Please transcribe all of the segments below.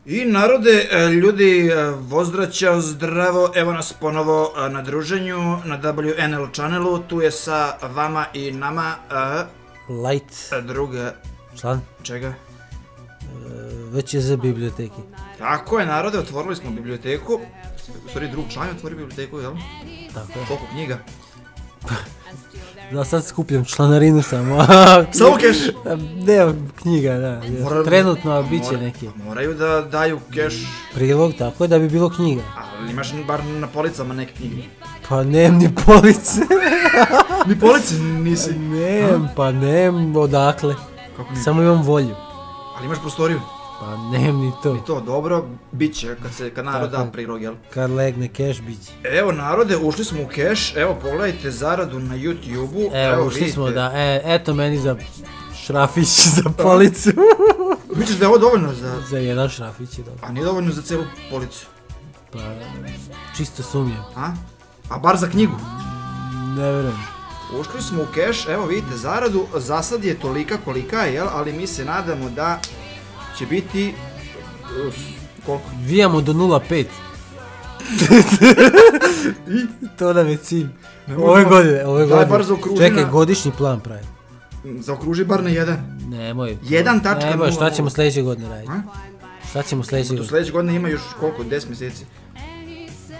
I narode, ljudi, pozdraćao, zdravo, evo nas ponovo na druženju, na WNL channelu, tu je sa vama i nama, Light. Druga... Član? Čega? Već je za biblioteki. Tako je, narode, otvorili smo biblioteku, u stvari drug član je otvorio biblioteku, jel? Tako je. Koliko knjiga? Da, sad skupljam članarinu samo. Samo keš? Ne, knjiga, da. Trenutno bit će neki. Moraju da daju keš. Prilog, tako je, da bi bilo knjiga. Ali imaš bar na policama neke knjige. Pa nemam ni police. Ni police nisi? Nemam odakle. Samo imam volju. Ali imaš prostoriju? Pa nemam ni to. I to, dobro, bit će kad narod da prilog, jel? Kad legne keš, bit će. Evo narode, ušli smo u keš, evo pogledajte zaradu na YouTube-u. Evo, ušli smo da, eto meni za šrafić za policu. Misliš da je ovo dovoljno za... Za jedan šrafić je dobro. A nije dovoljno za celu policu? Pa, čisto sumnjam. A bar za knjigu? Ne verujem. Ušli smo u keš, evo vidite zaradu, za sad je tolika kolika je, jel? Ali mi se nadamo da će biti... Koliko? Vijamo do 0,5. To nam je cilj. Ove godine. Daj bar zaokruži na... Čekaj, godišnji plan pravi. Zaokruži bar na 1. Nemoj. 1.0. Nemoj, šta ćemo sljedeće godine raditi? Šta ćemo sljedeće godine? Do sljedeće godine ima još koliko, 10 mjeseci?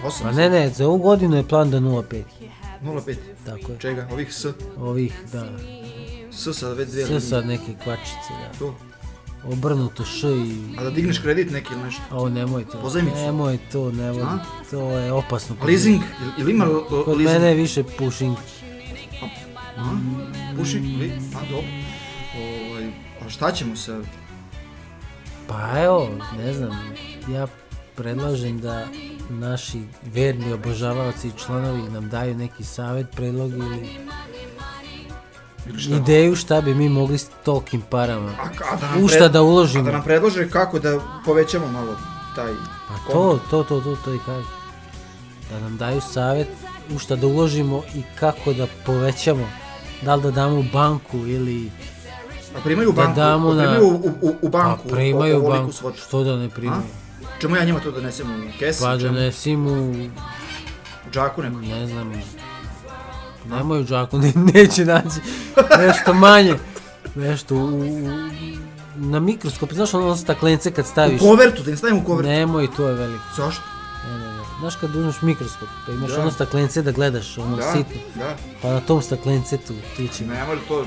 8 Pa ne, za ovu godinu je plan da 0,5. 0,5? Tako je. Čega? Ovih S? Ovih, da. S sad već dvije linije. S sad neke kvačice, da. To? Obrnuto Š i... A da digneš kredit neki ili nešto? Ovo nemoj to. Pozajmicu? Nemoj to, ne vodi. To je opasno. Leasing? Ili ima leasing? Kod mene je više pushing. Pushing? Dobro. A šta ćemo se... Pa evo, ne znam, ja predlažem da naši verni obožavaoci i članovi nam daju neki savjet, predlog ili ideju šta bi mi mogli s tolikim parama, u šta da uložimo. A da nam predlože kako da povećamo malo taj... Pa to i kažem. Da nam daju savjet u šta da uložimo i kako da povećamo. Da li da damo u banku ili... A primaju u banku? U banku? Pa primaju u banku, što da ne primaju? Čemu ja njima to donesem u kesi? Pa donesim u džaku neko? Ne znam, nemoj u džaku, neće naći nešto manje, nešto na mikroskopu, znaš ono staklence kad staviš? U kovertu, da im stavim u kovertu? Nemoj, to je veliko. Zašto? Ne, znaš kad uzmeš mikroskop, pa imaš ono staklence da gledaš, ono sitno, pa na tom staklencetu tući. Ne može to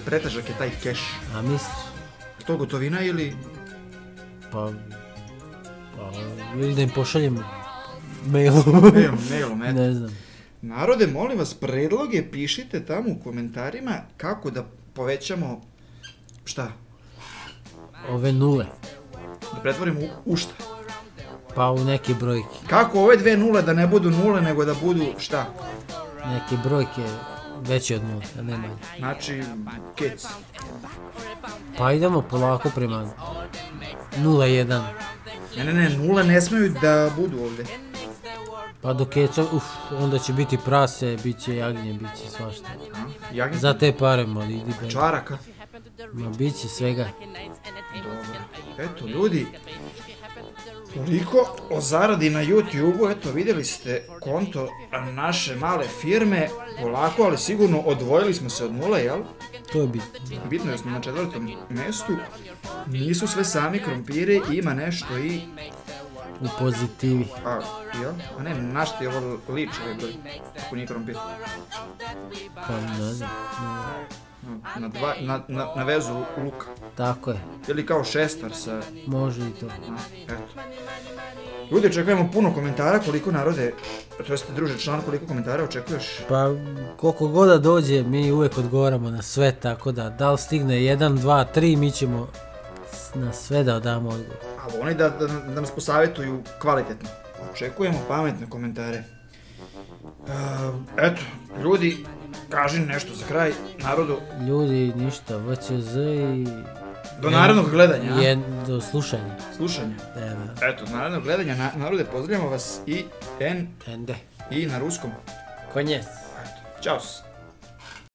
pretežak je taj keš. A misliš? To gotovina ili? Pa, ili da im pošaljem mailom. Mailom, eto. Ne znam. Narode, molim vas, predloge pišite tamo u komentarima kako da povećamo, šta? Ove nule. Da pretvorimo u šta? Pa u neke brojke. Kako ove dve nule da ne budu nule, nego da budu šta? Neke brojke veće od nule, a ne manje. Znači, kec. Pa idemo polako prema 0,1. Ne, nule ne smiju da budu ovdje. Pa do keca, onda će biti prase, bit će jagnje, bit će svašta. Jagnje? Za te pare, mali, idi be. Čvaraka? Ma bit će svega. Dobro. Eto, ljudi, toliko o zaradi na YouTube-u, eto, vidjeli ste konto naše male firme, polako, ali sigurno odvojili smo se od nule, jel? To je bitno. Bitno je da smo na 4. mjestu, nisu sve sami krompiri, ima nešto i... U pozitivi. A ne, naš ti je ovo lič ovaj broj, ako nije krompir. Pa ne znam. Na vezu luka. Tako je. Ili kao šestar sa... Može i to. Eto. Ljudi, očekujemo puno komentara, koliko narode, to jeste druže član, koliko komentara očekuješ? Pa koliko god da dođe, mi uvijek odgovaramo na sve, tako da li stigne 1, 2, 3, mi ćemo na sve da damo odgovor. A oni da nas posavjetuju kvalitetno. Očekujemo pametne komentare. Eto, ljudi, kaži nešto za kraj, narodu. Ljudi, ništa, VČZ i... Do narednog gledanja, do slušanja. Slušanja? Da. Eto, do narednog gledanja, narode, pozdravljamo vas i ND. I na ruskom. Konjec. Ćao.